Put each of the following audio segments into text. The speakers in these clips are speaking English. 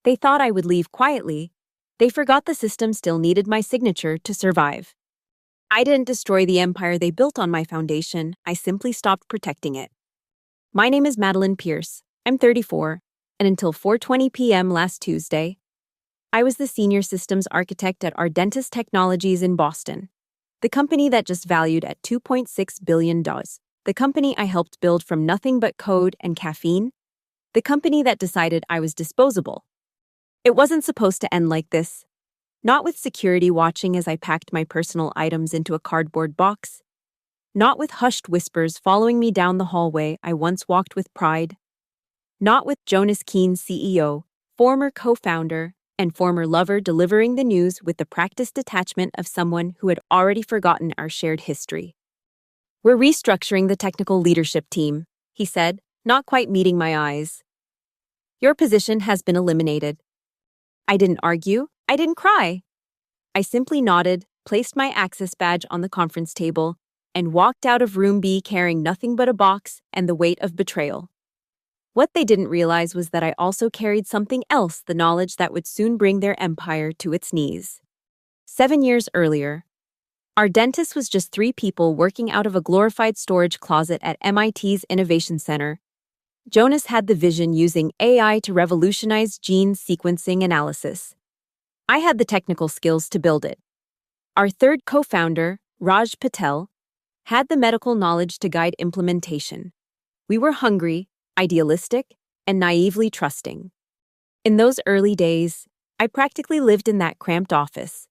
They thought I would leave quietly. They forgot the system still needed my signature to survive. I didn't destroy the empire they built on my foundation, I simply stopped protecting it. My name is Madeline Pierce. I'm 34, and until 4:20 p.m. last Tuesday, I was the senior systems architect at Ardentis Technologies in Boston, the company that just valued at $2.6 billion. The company I helped build from nothing but code and caffeine. The company that decided I was disposable. It wasn't supposed to end like this. Not with security watching as I packed my personal items into a cardboard box. Not with hushed whispers following me down the hallway I once walked with pride. Not with Jonas Keen's CEO, former co-founder, and former lover delivering the news with the practiced detachment of someone who had already forgotten our shared history. We're restructuring the technical leadership team, he said, not quite meeting my eyes. Your position has been eliminated. I didn't argue. I didn't cry. I simply nodded, placed my access badge on the conference table, and walked out of room B carrying nothing but a box and the weight of betrayal. What they didn't realize was that I also carried something else, the knowledge that would soon bring their empire to its knees. 7 years earlier, Ardentis was just 3 people working out of a glorified storage closet at MIT's Innovation Center. Jonas had the vision using AI to revolutionize gene sequencing analysis. I had the technical skills to build it. Our third co-founder, Raj Patel, had the medical knowledge to guide implementation. We were hungry, idealistic, and naively trusting. In those early days, I practically lived in that cramped office.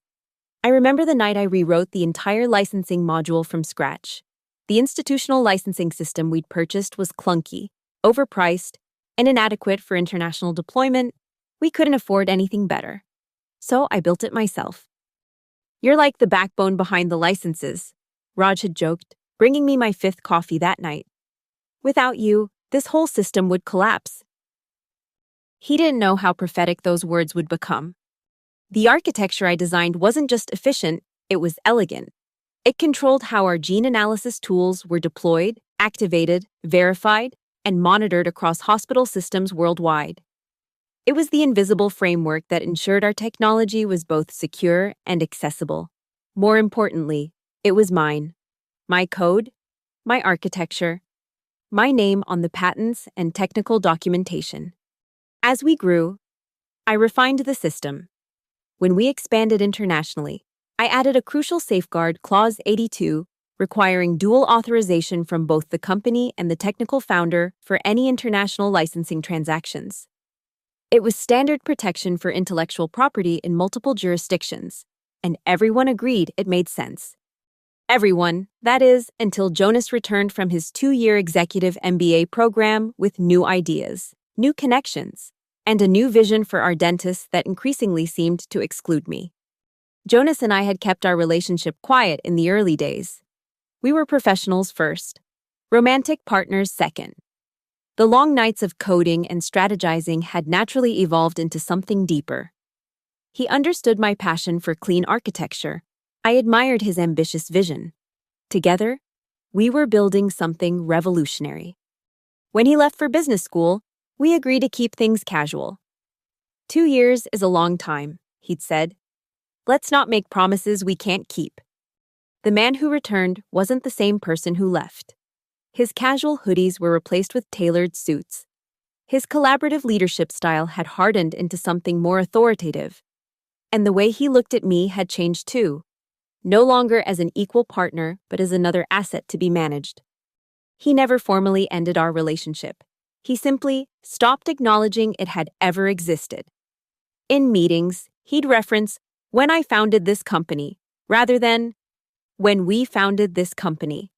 I remember the night I rewrote the entire licensing module from scratch. The institutional licensing system we'd purchased was clunky, overpriced, and inadequate for international deployment. We couldn't afford anything better. So I built it myself. You're like the backbone behind the licenses, Raj had joked, bringing me my 5th coffee that night. Without you, this whole system would collapse. He didn't know how prophetic those words would become. The architecture I designed wasn't just efficient, it was elegant. It controlled how our gene analysis tools were deployed, activated, verified, and monitored across hospital systems worldwide. It was the invisible framework that ensured our technology was both secure and accessible. More importantly, it was mine. My code, my architecture, my name on the patents and technical documentation. As we grew, I refined the system. When we expanded internationally, I added a crucial safeguard, Clause 82, requiring dual authorization from both the company and the technical founder for any international licensing transactions. It was standard protection for intellectual property in multiple jurisdictions, and everyone agreed it made sense. Everyone, that is, until Jonas returned from his 2-year executive MBA program with new ideas, new connections, and a new vision for Ardentis that increasingly seemed to exclude me. Jonas and I had kept our relationship quiet in the early days. We were professionals first, romantic partners second. The long nights of coding and strategizing had naturally evolved into something deeper. He understood my passion for clean architecture. I admired his ambitious vision. Together, we were building something revolutionary. When he left for business school, we agreed to keep things casual. 2 years is a long time, he'd said. Let's not make promises we can't keep. The man who returned wasn't the same person who left. His casual hoodies were replaced with tailored suits. His collaborative leadership style had hardened into something more authoritative. And the way he looked at me had changed too. No longer as an equal partner, but as another asset to be managed. He never formally ended our relationship. He simply stopped acknowledging it had ever existed. In meetings, he'd reference, "when I founded this company," rather than, "when we founded this company."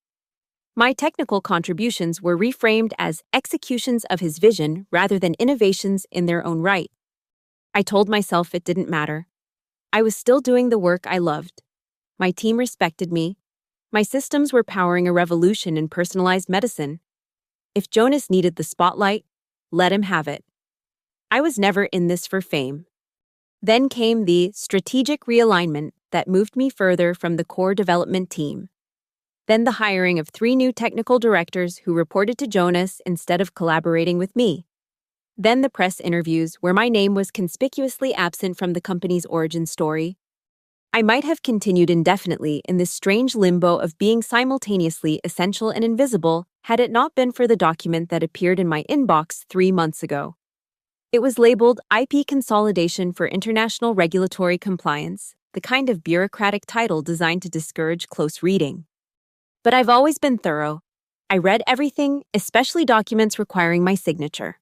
My technical contributions were reframed as executions of his vision rather than innovations in their own right. I told myself it didn't matter. I was still doing the work I loved. My team respected me. My systems were powering a revolution in personalized medicine. If Jonas needed the spotlight, let him have it. I was never in this for fame. Then came the strategic realignment that moved me further from the core development team. Then the hiring of 3 new technical directors who reported to Jonas instead of collaborating with me. Then the press interviews, where my name was conspicuously absent from the company's origin story. I might have continued indefinitely in this strange limbo of being simultaneously essential and invisible had it not been for the document that appeared in my inbox 3 months ago. It was labeled IP Consolidation for International Regulatory Compliance, the kind of bureaucratic title designed to discourage close reading. But I've always been thorough. I read everything, especially documents requiring my signature.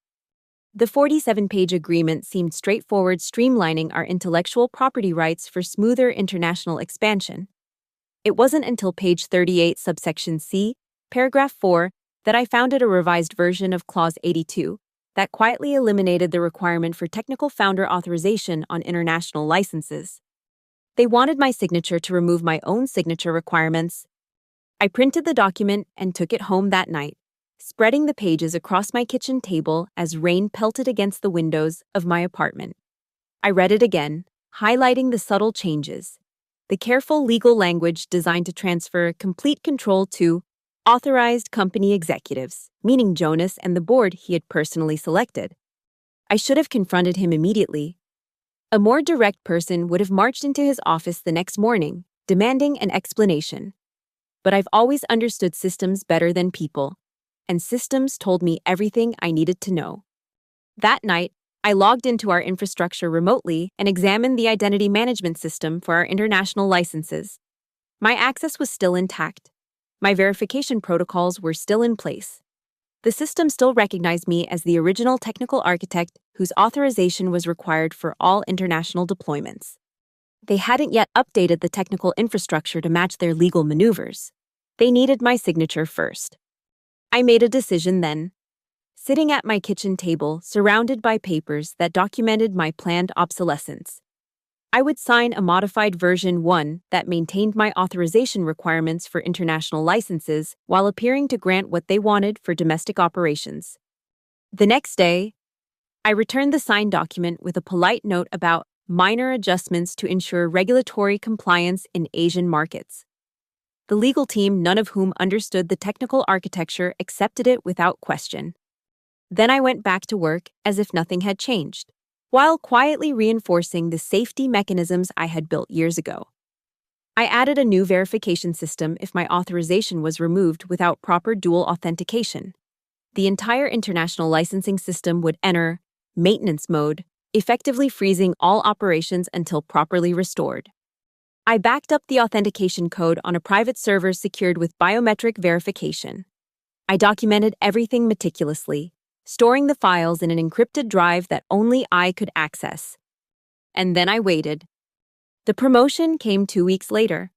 The 47-page agreement seemed straightforward, streamlining our intellectual property rights for smoother international expansion. It wasn't until page 38, subsection C, paragraph 4, that I found a revised version of Clause 82 that quietly eliminated the requirement for technical founder authorization on international licenses. They wanted my signature to remove my own signature requirements. I printed the document and took it home that night, spreading the pages across my kitchen table as rain pelted against the windows of my apartment. I read it again, highlighting the subtle changes, the careful legal language designed to transfer complete control to authorized company executives, meaning Jonas and the board he had personally selected. I should have confronted him immediately. A more direct person would have marched into his office the next morning, demanding an explanation. But I've always understood systems better than people, and systems told me everything I needed to know. That night, I logged into our infrastructure remotely and examined the identity management system for our international licenses. My access was still intact. My verification protocols were still in place. The system still recognized me as the original technical architect whose authorization was required for all international deployments. They hadn't yet updated the technical infrastructure to match their legal maneuvers. They needed my signature first. I made a decision then. Sitting at my kitchen table, surrounded by papers that documented my planned obsolescence, I would sign a modified version 1 that maintained my authorization requirements for international licenses while appearing to grant what they wanted for domestic operations. The next day, I returned the signed document with a polite note about minor adjustments to ensure regulatory compliance in Asian markets. The legal team, none of whom understood the technical architecture, accepted it without question. Then I went back to work as if nothing had changed, while quietly reinforcing the safety mechanisms I had built years ago. I added a new verification system if my authorization was removed without proper dual authentication. The entire international licensing system would enter maintenance mode, effectively freezing all operations until properly restored. I backed up the authentication code on a private server secured with biometric verification. I documented everything meticulously, storing the files in an encrypted drive that only I could access. And then I waited. The promotion came 2 weeks later.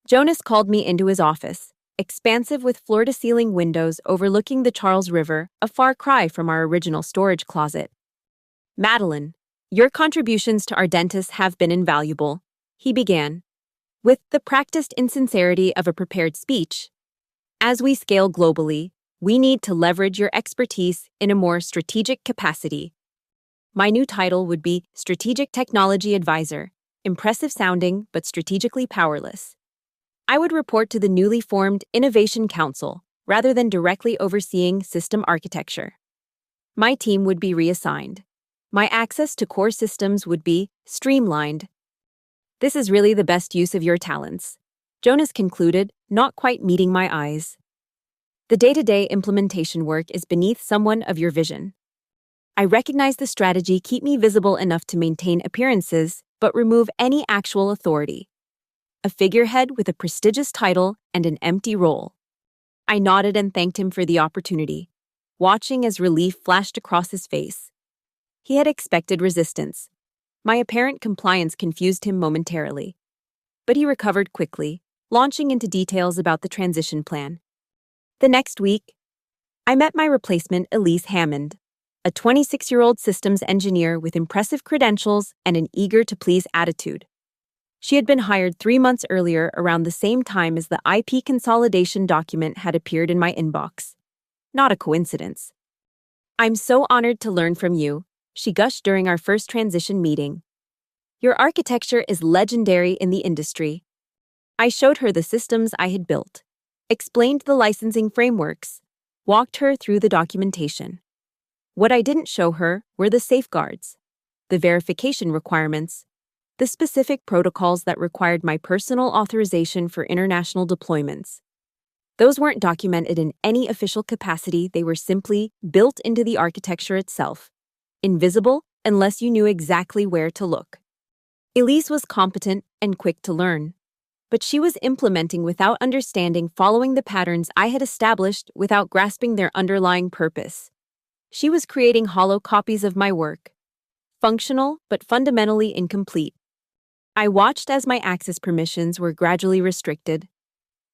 Jonas called me into his office, expansive with floor-to-ceiling windows overlooking the Charles River, a far cry from our original storage closet. "Madeline, your contributions to our dentists have been invaluable," he began, with the practiced insincerity of a prepared speech. "As we scale globally, we need to leverage your expertise in a more strategic capacity." My new title would be Strategic Technology Advisor, impressive sounding but strategically powerless. I would report to the newly formed Innovation Council rather than directly overseeing system architecture. My team would be reassigned. My access to core systems would be streamlined. "This is really the best use of your talents," Jonas concluded, not quite meeting my eyes. "The day-to-day implementation work is beneath someone of your vision. I recognize the strategy keep me visible enough to maintain appearances, but remove any actual authority. A figurehead with a prestigious title and an empty role." I nodded and thanked him for the opportunity, watching as relief flashed across his face. He had expected resistance. My apparent compliance confused him momentarily. But he recovered quickly, launching into details about the transition plan. The next week, I met my replacement, Elise Hammond, a 26-year-old systems engineer with impressive credentials and an eager-to-please attitude. She had been hired 3 months earlier around the same time as the IP consolidation document had appeared in my inbox. Not a coincidence. "I'm so honored to learn from you," she gushed during our first transition meeting. "Your architecture is legendary in the industry." I showed her the systems I had built, explained the licensing frameworks, walked her through the documentation. What I didn't show her were the safeguards, the verification requirements, the specific protocols that required my personal authorization for international deployments. Those weren't documented in any official capacity, they were simply built into the architecture itself, invisible unless you knew exactly where to look. Elise was competent and quick to learn, but she was implementing without understanding, following the patterns I had established without grasping their underlying purpose. She was creating hollow copies of my work, functional but fundamentally incomplete. I watched as my access permissions were gradually restricted.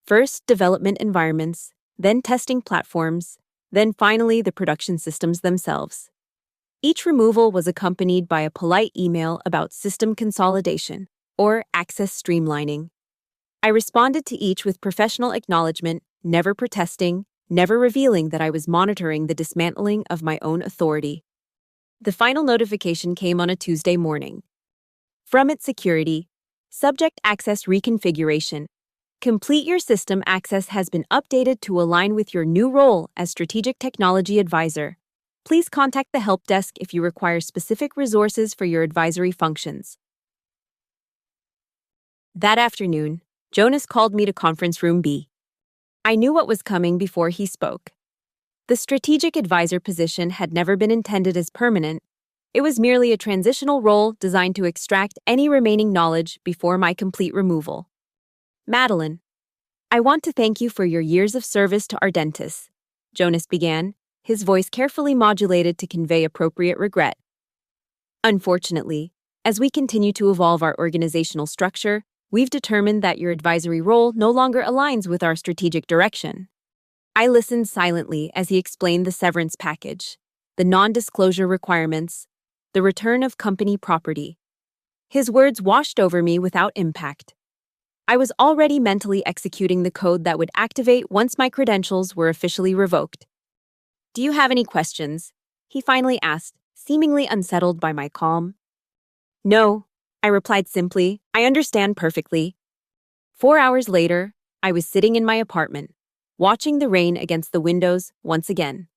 First, development environments, then testing platforms, then finally the production systems themselves. Each removal was accompanied by a polite email about system consolidation or access streamlining. I responded to each with professional acknowledgement, never protesting, never revealing that I was monitoring the dismantling of my own authority. The final notification came on a Tuesday morning. From its security, subject access reconfiguration. Complete your system access has been updated to align with your new role as Strategic Technology Advisor. Please contact the help desk if you require specific resources for your advisory functions. That afternoon, Jonas called me to conference room B. I knew what was coming before he spoke. The strategic advisor position had never been intended as permanent. It was merely a transitional role designed to extract any remaining knowledge before my complete removal. Madeline, I want to thank you for your years of service to Ardentis, Jonas began, his voice carefully modulated to convey appropriate regret. Unfortunately, as we continue to evolve our organizational structure, we've determined that your advisory role no longer aligns with our strategic direction. I listened silently as he explained the severance package, the non-disclosure requirements, the return of company property. His words washed over me without impact. I was already mentally executing the code that would activate once my credentials were officially revoked. Do you have any questions? He finally asked, seemingly unsettled by my calm. No, I replied simply. I understand perfectly. 4 hours later, I was sitting in my apartment, watching the rain against the windows once again.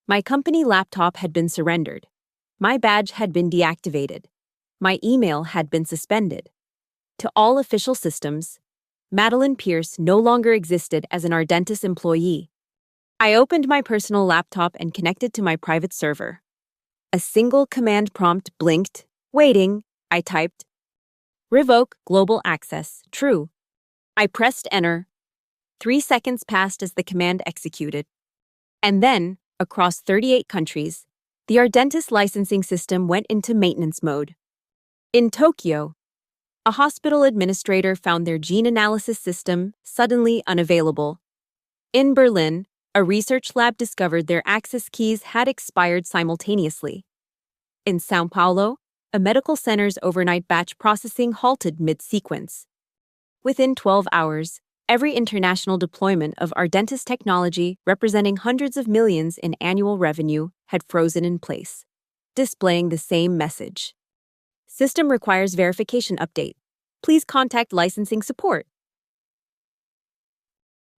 My company laptop had been surrendered. My badge had been deactivated. My email had been suspended. To all official systems, Madeline Pierce no longer existed as an Ardentis employee. I opened my personal laptop and connected to my private server. A single command prompt blinked. Waiting, I typed. Revoke global access, true. I pressed enter. 3 seconds passed as the command executed. And then, across 38 countries, the Ardentis licensing system went into maintenance mode. In Tokyo, a hospital administrator found their gene analysis system suddenly unavailable. In Berlin, a research lab discovered their access keys had expired simultaneously. In São Paulo, a medical center's overnight batch processing halted mid-sequence. Within 12 hours, every international deployment of Ardentis technology, representing hundreds of millions in annual revenue, had frozen in place, displaying the same message. System requires verification update. Please contact licensing support.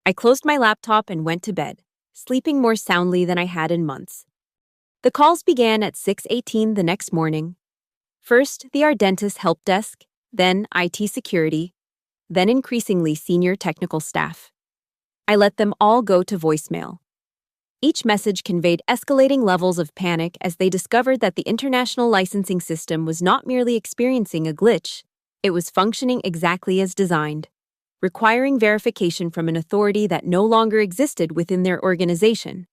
I closed my laptop and went to bed, sleeping more soundly than I had in months. The calls began at 6:18 the next morning. First, the Ardentis help desk, then IT security, then increasingly senior technical staff. I let them all go to voicemail. Each message conveyed escalating levels of panic as they discovered that the international licensing system was not merely experiencing a glitch, it was functioning exactly as designed, requiring verification from an authority that no longer existed within their organization.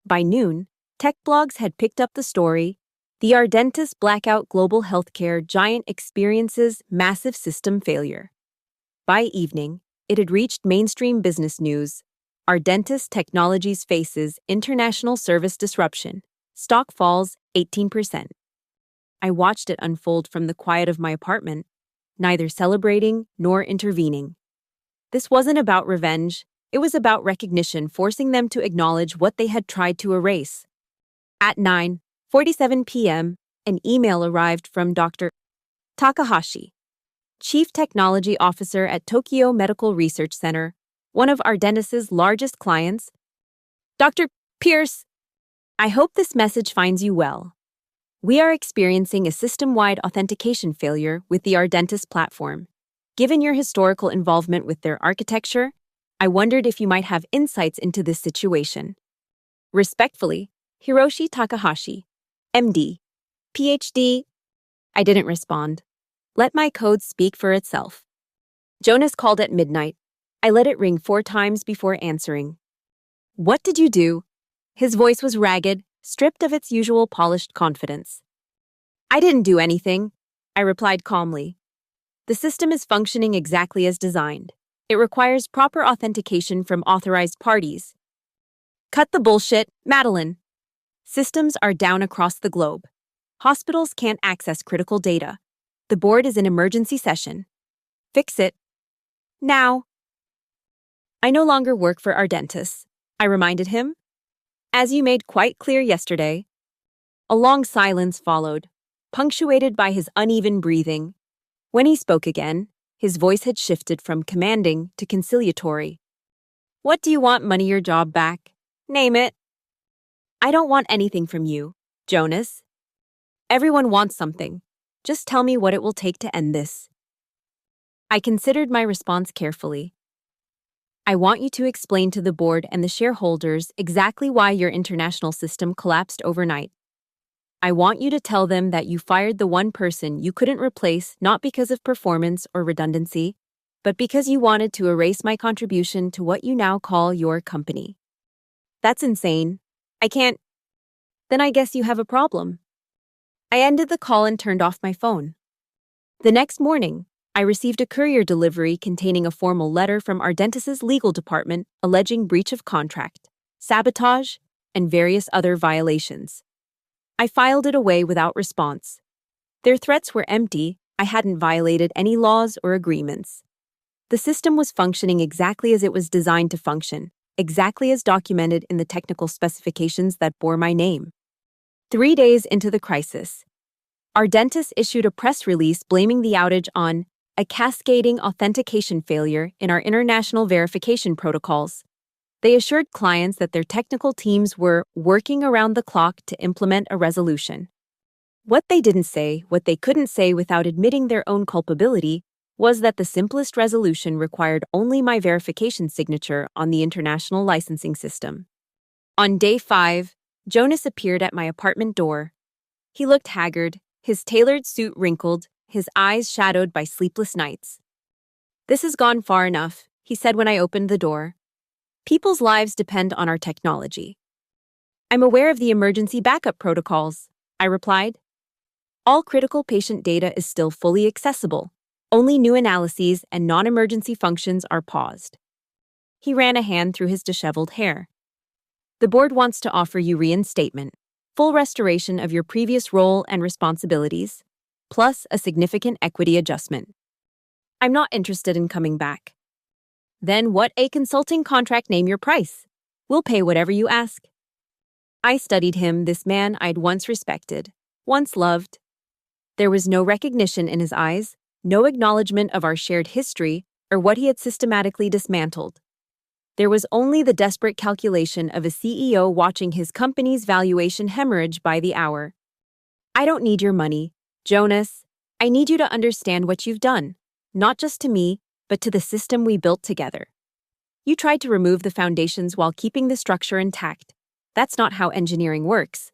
By noon, tech blogs had picked up the story. The Ardentis blackout global healthcare giant experiences massive system failure. By evening, it had reached mainstream business news. Ardentis Technologies faces international service disruption. Stock falls 18%. I watched it unfold from the quiet of my apartment, neither celebrating nor intervening. This wasn't about revenge. It was about recognition, forcing them to acknowledge what they had tried to erase. At 9:47 p.m., an email arrived from Dr. Takahashi, Chief Technology Officer at Tokyo Medical Research Center, one of Ardentis' largest clients. Dr. Pierce, I hope this message finds you well. We are experiencing a system-wide authentication failure with the Ardentis platform. Given your historical involvement with their architecture, I wondered if you might have insights into this situation. Respectfully, Hiroshi Takahashi, MD, PhD. I didn't respond. Let my code speak for itself. Jonas called at midnight. I let it ring 4 times before answering. What did you do? His voice was ragged, stripped of its usual polished confidence. I didn't do anything, I replied calmly. The system is functioning exactly as designed. It requires proper authentication from authorized parties. Cut the bullshit, Madeline. Systems are down across the globe. Hospitals can't access critical data. The board is in emergency session. Fix it. Now. I no longer work for Ardentis, I reminded him. As you made quite clear yesterday. A long silence followed, punctuated by his uneven breathing. When he spoke again, his voice had shifted from commanding to conciliatory. What do you want, money, your job back? Name it. I don't want anything from you, Jonas. Everyone wants something. Just tell me what it will take to end this. I considered my response carefully. I want you to explain to the board and the shareholders exactly why your international system collapsed overnight. I want you to tell them that you fired the one person you couldn't replace not because of performance or redundancy, but because you wanted to erase my contribution to what you now call your company. That's insane. I can't. Then I guess you have a problem. I ended the call and turned off my phone. The next morning, I received a courier delivery containing a formal letter from Ardentis' legal department alleging breach of contract, sabotage, and various other violations. I filed it away without response. Their threats were empty. I hadn't violated any laws or agreements. The system was functioning exactly as it was designed to function, exactly as documented in the technical specifications that bore my name. 3 days into the crisis, Ardentis issued a press release blaming the outage on a cascading authentication failure in our international verification protocols. They assured clients that their technical teams were working around the clock to implement a resolution. What they didn't say, what they couldn't say without admitting their own culpability, was that the simplest resolution required only my verification signature on the international licensing system. On day 5, Jonas appeared at my apartment door. He looked haggard, his tailored suit wrinkled, his eyes shadowed by sleepless nights. This has gone far enough, he said when I opened the door. People's lives depend on our technology. I'm aware of the emergency backup protocols, I replied. All critical patient data is still fully accessible. Only new analyses and non-emergency functions are paused. He ran a hand through his disheveled hair. The board wants to offer you reinstatement, full restoration of your previous role and responsibilities, plus a significant equity adjustment. I'm not interested in coming back. Then what a consulting contract, name your price. We'll pay whatever you ask. I studied him, this man I'd once respected, once loved. There was no recognition in his eyes, no acknowledgement of our shared history or what he had systematically dismantled. There was only the desperate calculation of a CEO watching his company's valuation hemorrhage by the hour. I don't need your money, Jonas. I need you to understand what you've done, not just to me, but to the system we built together. You tried to remove the foundations while keeping the structure intact. That's not how engineering works.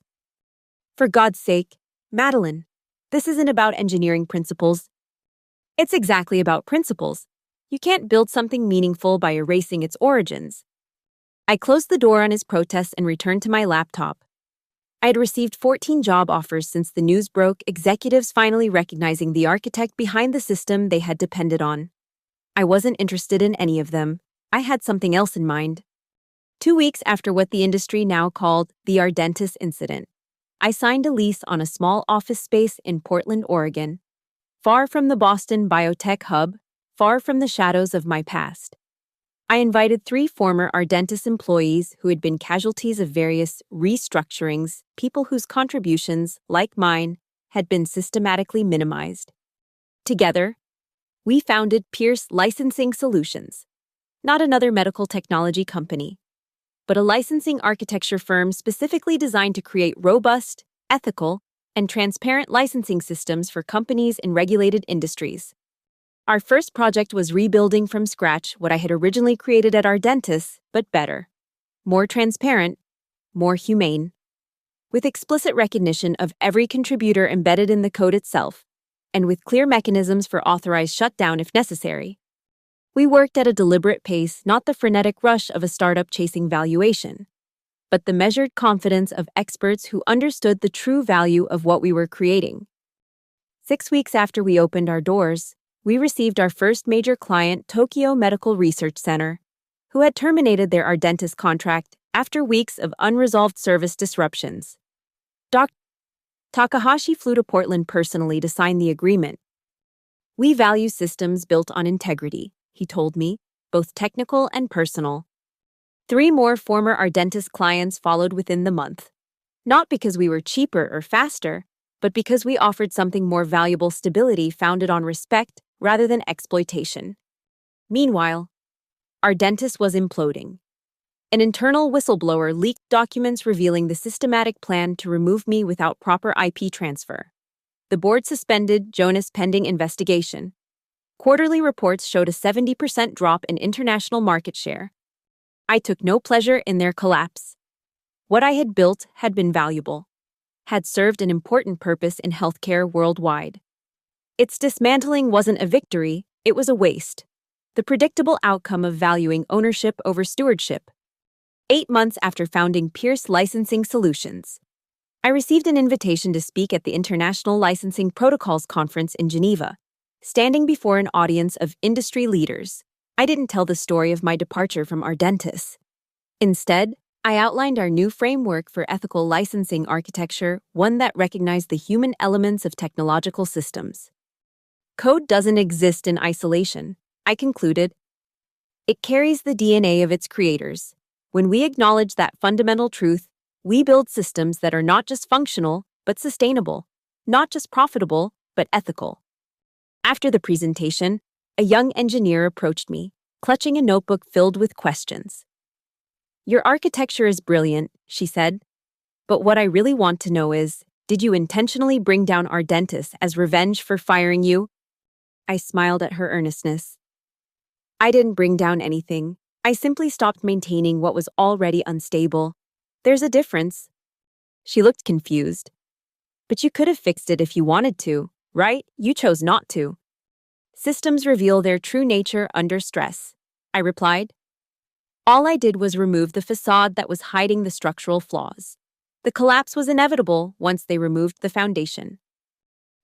For God's sake, Madeline, this isn't about engineering principles. It's exactly about principles. You can't build something meaningful by erasing its origins. I closed the door on his protests and returned to my laptop. I had received 14 job offers since the news broke, executives finally recognizing the architect behind the system they had depended on. I wasn't interested in any of them. I had something else in mind. 2 weeks after what the industry now called the Ardentis incident, I signed a lease on a small office space in Portland, Oregon, far from the Boston biotech hub, far from the shadows of my past. I invited 3 former Ardentis employees who had been casualties of various restructurings, people whose contributions, like mine, had been systematically minimized. Together, we founded Pierce Licensing Solutions, not another medical technology company. but a licensing architecture firm specifically designed to create robust, ethical, and transparent licensing systems for companies in regulated industries. Our first project was rebuilding from scratch what I had originally created at Ardentis, but better. More transparent, more humane. With explicit recognition of every contributor embedded in the code itself, and with clear mechanisms for authorized shutdown if necessary. We worked at a deliberate pace, not the frenetic rush of a startup chasing valuation, but the measured confidence of experts who understood the true value of what we were creating. 6 weeks after we opened our doors, we received our first major client, Tokyo Medical Research Center, who had terminated their Ardentis contract after weeks of unresolved service disruptions. Dr. Takahashi flew to Portland personally to sign the agreement. "We value systems built on integrity," he told me, both technical and personal. 3 more former Ardentis clients followed within the month. Not because we were cheaper or faster, but because we offered something more valuable: stability founded on respect rather than exploitation. Meanwhile, Ardentis was imploding. An internal whistleblower leaked documents revealing the systematic plan to remove me without proper IP transfer. The board suspended Jonas pending investigation. Quarterly reports showed a 70% drop in international market share. I took no pleasure in their collapse. What I had built had been valuable, had served an important purpose in healthcare worldwide. Its dismantling wasn't a victory, it was a waste. The predictable outcome of valuing ownership over stewardship. 8 months after founding Pierce Licensing Solutions, I received an invitation to speak at the International Licensing Protocols Conference in Geneva. Standing before an audience of industry leaders, I didn't tell the story of my departure from Ardentis. Instead, I outlined our new framework for ethical licensing architecture, one that recognized the human elements of technological systems. Code doesn't exist in isolation, I concluded. It carries the DNA of its creators. When we acknowledge that fundamental truth, we build systems that are not just functional, but sustainable, not just profitable, but ethical. After the presentation, a young engineer approached me, clutching a notebook filled with questions. "Your architecture is brilliant," she said, "but what I really want to know is, did you intentionally bring down Ardentis as revenge for firing you?" I smiled at her earnestness. "I didn't bring down anything. I simply stopped maintaining what was already unstable. There's a difference." She looked confused. "But you could have fixed it if you wanted to, right? You chose not to." "Systems reveal their true nature under stress," I replied. All I did was remove the facade that was hiding the structural flaws. The collapse was inevitable once they removed the foundation.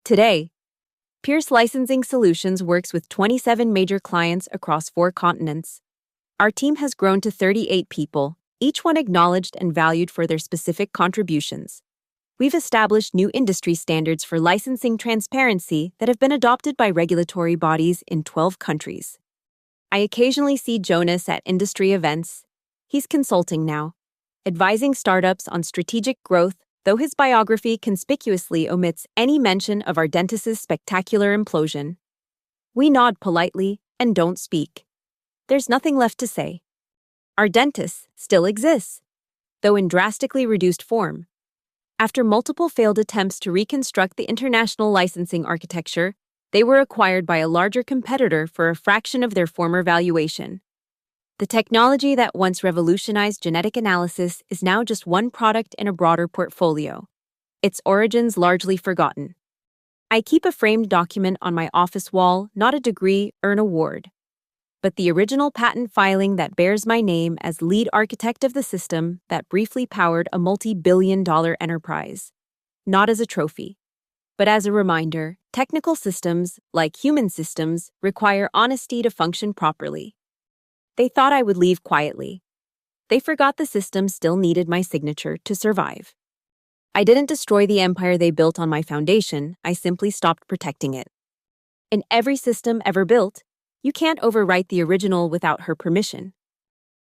Today, Pierce Licensing Solutions works with 27 major clients across 4 continents. Our team has grown to 38 people, each one acknowledged and valued for their specific contributions. We've established new industry standards for licensing transparency that have been adopted by regulatory bodies in 12 countries. I occasionally see Jonas at industry events. He's consulting now, advising startups on strategic growth, though his biography conspicuously omits any mention of Ardentis' spectacular implosion. We nod politely and don't speak. There's nothing left to say. Ardentis still exists, though in drastically reduced form. After multiple failed attempts to reconstruct the international licensing architecture, they were acquired by a larger competitor for a fraction of their former valuation. The technology that once revolutionized genetic analysis is now just one product in a broader portfolio, its origins largely forgotten. I keep a framed document on my office wall, not a degree or an award, but the original patent filing that bears my name as lead architect of the system that briefly powered a multi-billion-dollar enterprise. Not as a trophy, but as a reminder, technical systems, like human systems, require honesty to function properly. They thought I would leave quietly. They forgot the system still needed my signature to survive. I didn't destroy the empire they built on my foundation, I simply stopped protecting it. In every system ever built, you can't overwrite the original without her permission.